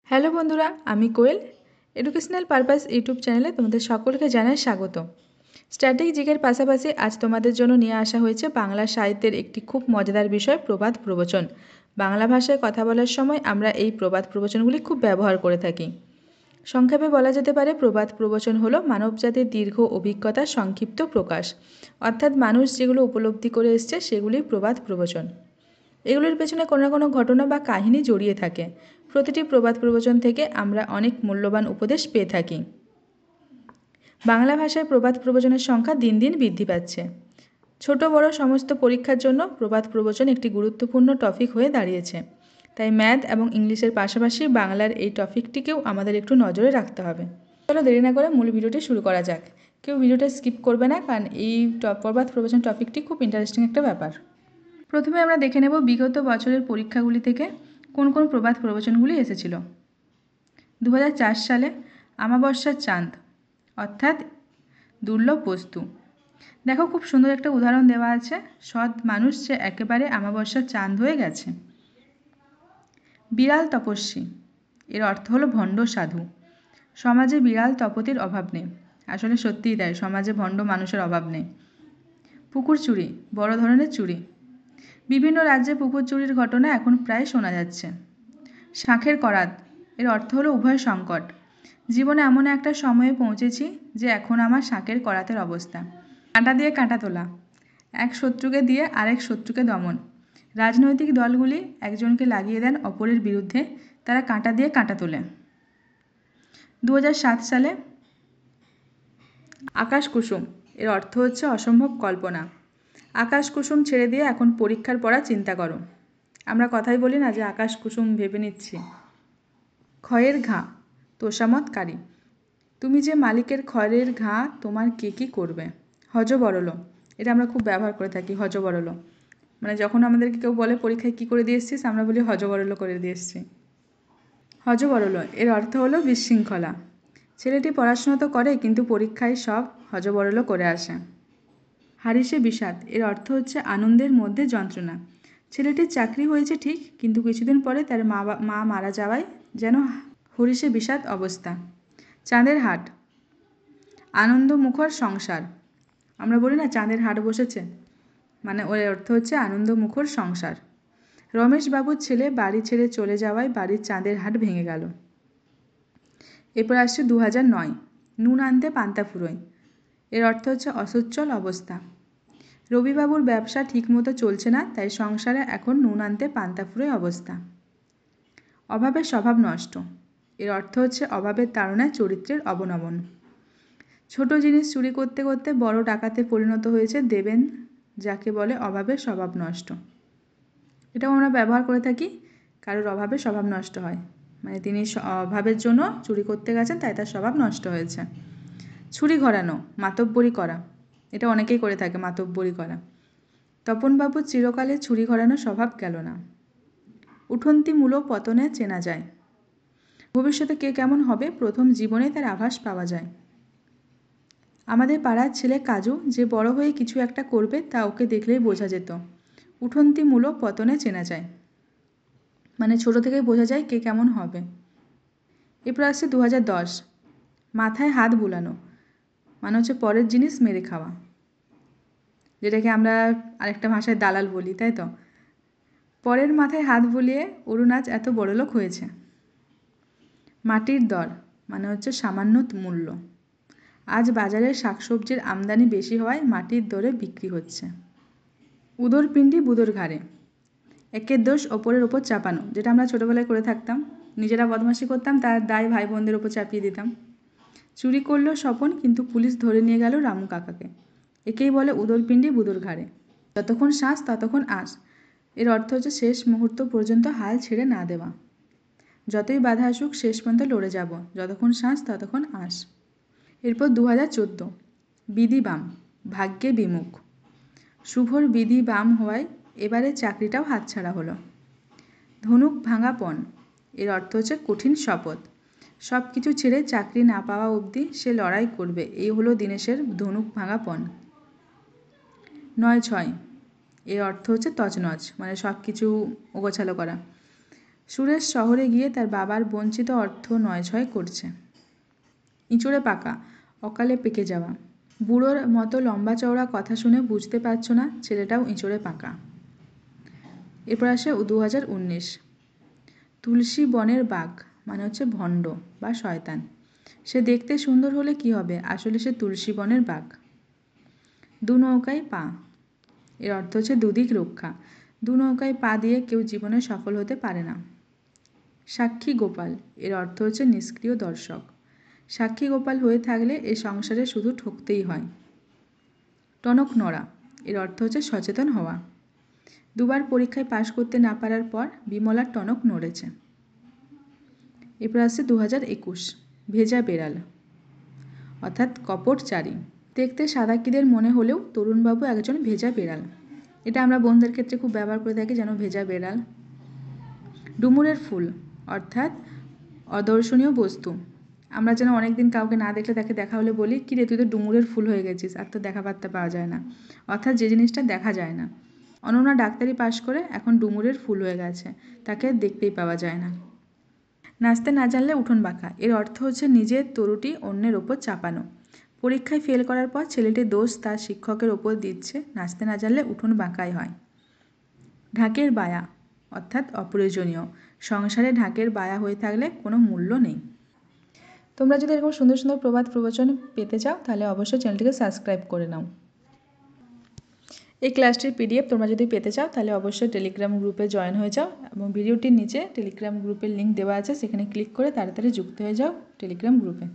Hello বন্ধুরা, আমি কোয়েল। Educational purpose YouTube চ্যানেলে তোমাদের সকলকে জানাই স্বাগত। স্ট্যাটিক জিকের পাশাপাশি আজ তোমাদের জন্য নিয়ে আসা হয়েছে বাংলা সাহিত্যের একটি খুব মজাদার বিষয়, প্রবাদ প্রবচন। বাংলা ভাষায় কথা বলার সময় আমরা এই প্রবাদ প্রবচনগুলি খুব ব্যবহার করে থাকি। সংক্ষেপে বলা যেতে পারে প্রবাদ প্রবচন হলো মানবজাতির দীর্ঘ অভিজ্ঞতার সংক্ষিপ্ত প্রকাশ, অর্থাৎ মানুষ যেগুলো উপলব্ধি করে এসছে সেগুলি প্রবাদ প্রবচন। এগুলির পেছনে কোনো না কোনো ঘটনা বা কাহিনী জড়িয়ে থাকে। প্রতিটি প্রবাদ প্রবচন থেকে আমরা অনেক মূল্যবান উপদেশ পেয়ে থাকি। বাংলা ভাষায় প্রবাদ প্রবচনের সংখ্যা দিন দিন বৃদ্ধি পাচ্ছে। ছোট বড় সমস্ত পরীক্ষার জন্য প্রবাদ প্রবচন একটি গুরুত্বপূর্ণ টপিক হয়ে দাঁড়িয়েছে। তাই ম্যাথ এবং ইংলিশের পাশাপাশি বাংলার এই টপিকটিকেও আমাদের একটু নজরে রাখতে হবে। চলো দেরি না করে মূল ভিডিওটি শুরু করা যাক। কেউ ভিডিওটা স্কিপ করবে না, কারণ এই প্রবাদ প্রবচন টপিকটি খুব ইন্টারেস্টিং একটা ব্যাপার। প্রথমে আমরা দেখে নেব বিগত বছরের পরীক্ষাগুলি থেকে কোন কোন প্রবাদ প্রবচনগুলি এসেছিল। 2004 সালে আমাবস্যার চাঁদ অর্থাৎ দুর্লভ বস্তু। দেখো, খুব সুন্দর একটা উদাহরণ দেওয়া আছে। সৎ মানুষ যে একেবারে আমাবস্যার চাঁদ হয়ে গেছে। বিড়াল তপস্বী, এর অর্থ হলো ভণ্ড সাধু। সমাজে বিড়াল তপতির অভাব নেই। আসলে সত্যিই তাই, সমাজে ভণ্ড মানুষের অভাব নেই। পুকুর চুরি, বড় ধরনের চুরি। বিভিন্ন রাজ্যে পুকুর চুরির ঘটনা এখন প্রায় শোনা যাচ্ছে। শাঁখের করাত, এর অর্থ হলো উভয় সংকট। জীবনে এমন একটা সময়ে পৌঁছেছি যে এখন আমার শাঁখের করাতের অবস্থা। কাঁটা দিয়ে কাঁটা তোলা, এক শত্রুকে দিয়ে আরেক শত্রুকে দমন। রাজনৈতিক দলগুলি একজনকে লাগিয়ে দেন অপরের বিরুদ্ধে, তারা কাঁটা দিয়ে কাঁটা তোলে। 2007 সালে আকাশ কুসুম, এর অর্থ হচ্ছে অসম্ভব কল্পনা। আকাশ কুসুম ছেড়ে দিয়ে এখন পরীক্ষার পড়া চিন্তা করো। আমরা কথাই বলি না যে আকাশ কুসুম ভেবে নিচ্ছি। খয়ের ঘা, তোষামতকারী। তুমি যে মালিকের খয়ের ঘা, তোমার কে কী করবে। হযবরল, এটা আমরা খুব ব্যবহার করে থাকি। হযবরল মানে যখন আমাদেরকে কেউ বলে পরীক্ষায় কী করে দিয়ে এসছিস, আমরা বলি হযবরল করে দিয়ে এসছি। হযবরল এর অর্থ হলো বিশৃঙ্খলা। ছেলেটি পড়াশোনা তো করে কিন্তু পরীক্ষায় সব হযবরল করে আসে। হারিসে বিষাদ, এর অর্থ হচ্ছে আনন্দের মধ্যে যন্ত্রণা। ছেলেটির চাকরি হয়েছে ঠিক, কিন্তু কিছুদিন পরে তার মা মারা যাওয়ায় যেন হরিষে বিষাদ অবস্থা। চাঁদের হাট, আনন্দমুখর সংসার। আমরা বলি না চাঁদের হাট বসেছে, মানে ওর অর্থ হচ্ছে আনন্দমুখর সংসার। রমেশবাবুর ছেলে বাড়ি ছেড়ে চলে যাওয়ায় বাড়ির চাঁদের হাট ভেঙে গেল। এরপর আসছে 2009, নুন আনতে পান্তা ফুরোয়। এর অর্থ হচ্ছে অসচ্ছল অবস্থা। রবিবাবুর ব্যবসা ঠিকমতো চলছে না, তাই সংসারে এখন নুন আনতে পান্তা ফুরোয় অবস্থা। অভাবের স্বভাব নষ্ট, এর অর্থ হচ্ছে অভাবের তাড়নায় চরিত্রের অবনমন। ছোট জিনিস চুরি করতে করতে বড় ডাকাতে পরিণত হয়েছে দেবেন, যাকে বলে অভাবের স্বভাব নষ্ট। এটাও আমরা ব্যবহার করে থাকি, কারোর অভাবে স্বভাব নষ্ট হয়, মানে তিনি অভাবের জন্য চুরি করতে গেছেন, তাই তার স্বভাব নষ্ট হয়েছে। ছুরি ঘোরানো, মাতব্বরি করা। এটা অনেকেই করে থাকে, মাতব্বরি করা। তপনবাবুর চিরকালে ছুরি ঘোরানো স্বভাব গেল না। উঠন্তি মূল পতনে চেনা যায়। ভবিষ্যতে কে কেমন হবে প্রথম জীবনে তার আভাস পাওয়া যায়। আমাদের পাড়ার ছেলে কাজু যে বড় হয়ে কিছু একটা করবে তা ওকে দেখলেই বোঝা যেত। উঠন্তি মূল পতনে চেনা যায়, মানে ছোট থেকেই বোঝা যায় কে কেমন হবে। এরপর আসছে 2010, মাথায় হাত বুলানো, মানে হচ্ছে পরের জিনিস মেরে খাওয়া, যেটাকে আমরা আরেকটা ভাষায় দালাল বলি, তাই তো। পরের মাথায় হাত বুলিয়ে অরুণ আজ এত বড়লোক হয়েছে। মাটির দর, মানে হচ্ছে সামান্য মূল্য। আজ বাজারে শাকসবজির আমদানি বেশি হওয়ায় মাটির দরে বিক্রি হচ্ছে। উদর পিণ্ডি বুদোর ঘাড়ে, একের দোষ অপরের ওপর চাপানো, যেটা আমরা ছোটোবেলায় করে থাকতাম। নিজেরা বদমাশি করতাম, তার দায় ভাই বোনদের ওপর চাপিয়ে দিতাম। চুরি করলো স্বপন, কিন্তু পুলিশ ধরে নিয়ে গেল রামু কাকাকে। একেই বলে উদর পিণ্ডি বুদোর ঘাড়ে। যতক্ষণ শ্বাস ততক্ষণ আস, এর অর্থ হচ্ছে শেষ মুহূর্ত পর্যন্ত হাল ছেড়ে না দেওয়া। যতই বাধা আসুক শেষ পর্যন্ত লড়ে যাব, যতক্ষণ শ্বাস ততক্ষণ আস। এরপর 2014, বিধি বাম, ভাগ্যে বিমুখ। শুভর বিধি বাম হওয়ায় এবারে চাকরিটাও হাতছাড়া হলো। ধনুক ভাঙা পণ, এর অর্থ হচ্ছে কঠিন শপথ। সব কিছু ছেড়ে চাকরি না পাওয়া অবধি সে লড়াই করবে, এই হলো দীনেশের ধনুক ভাঙা পণ। 9/6, এর অর্থ হচ্ছে তছনছ, মানে সব কিছু ওগোছালো করা। সুরেশ শহরে গিয়ে তার বাবার বঞ্চিত অর্থ নয়ছয় করছে। ইঁচড়ে পাকা, অকালে পেকে যাওয়া। বুড়োর মতো লম্বা চওড়া কথা শুনে বুঝতে পারছো না ছেলেটাও ইঁচড়ে পাকা। এরপর আসে 2019। তুলসী বনের বাঘ মানে হচ্ছে ভণ্ড বা শয়তান। সে দেখতে সুন্দর হলে কি হবে, আসলে সে তুলসী বনের বাঘ। দু নৌকায় পা, এর অর্থ হচ্ছে দুদিক রক্ষা। দু নৌকায় পা দিয়ে কেউ জীবনে সফল হতে পারে না। সাক্ষী গোপাল, এর অর্থ হচ্ছে নিষ্ক্রিয় দর্শক। সাক্ষী গোপাল হয়ে থাকলে এ সংসারে শুধু ঠকতেই হয়। টনক নড়া, এর অর্থ হচ্ছে সচেতন হওয়া। দুবার পরীক্ষায় পাশ করতে না পারার পর বিমলার টনক নড়েছে। এরপর আসছে 2021। ভেজা বেড়াল অর্থাৎ কপটচারী। দেখতে সাদাকিদের মনে হলেও তরুণবাবু একজন ভেজা বেড়াল। এটা আমরা বোনদের ক্ষেত্রে খুব ব্যবহার করে থাকি, যেন ভেজা বেড়াল। ডুমুরের ফুল অর্থাৎ অদর্শনীয় বস্তু। আমরা যেন অনেকদিন কাউকে না দেখলে তাকে দেখা হলে বলি, কী রে তুই তো ডুমুরের ফুল হয়ে গেছিস, আর তো দেখা পাত্তা পাওয়া যায় না। অর্থাৎ যে জিনিসটা দেখা যায় না। অনন্যা ডাক্তারি পাশ করে এখন ডুমুরের ফুল হয়ে গেছে, তাকে দেখতেই পাওয়া যায় না। নাচতে না জানলে উঠোন বাঁকা, এর অর্থ হচ্ছে নিজের তরুটি অন্যের ওপর চাপানো। পরীক্ষায় ফেল করার পর ছেলেটি দোষ তার শিক্ষকের ওপর দিচ্ছে, নাচতে না জানলে উঠোন বাঁকাই হয়। ঢাকের বায়া অর্থাৎ অপ্রয়োজনীয়। সংসারে ঢাকের বায়া হয়ে থাকলে কোনো মূল্য নেই। তোমরা যদি এরকম সুন্দর সুন্দর প্রবাদ প্রবচন পেতে চাও তাহলে অবশ্যই চ্যানেলটিকে সাবস্ক্রাইব করে নাও। এই ক্লাসটির PDF তোমরা যদি পেতে চাও তাহলে অবশ্যই টেলিগ্রাম গ্রুপে জয়েন হয়ে যাও, এবং ভিডিওটির নিচে টেলিগ্রাম গ্রুপের লিঙ্ক দেওয়া আছে, সেখানে ক্লিক করে তাড়াতাড়ি যুক্ত হয়ে যাও টেলিগ্রাম গ্রুপে।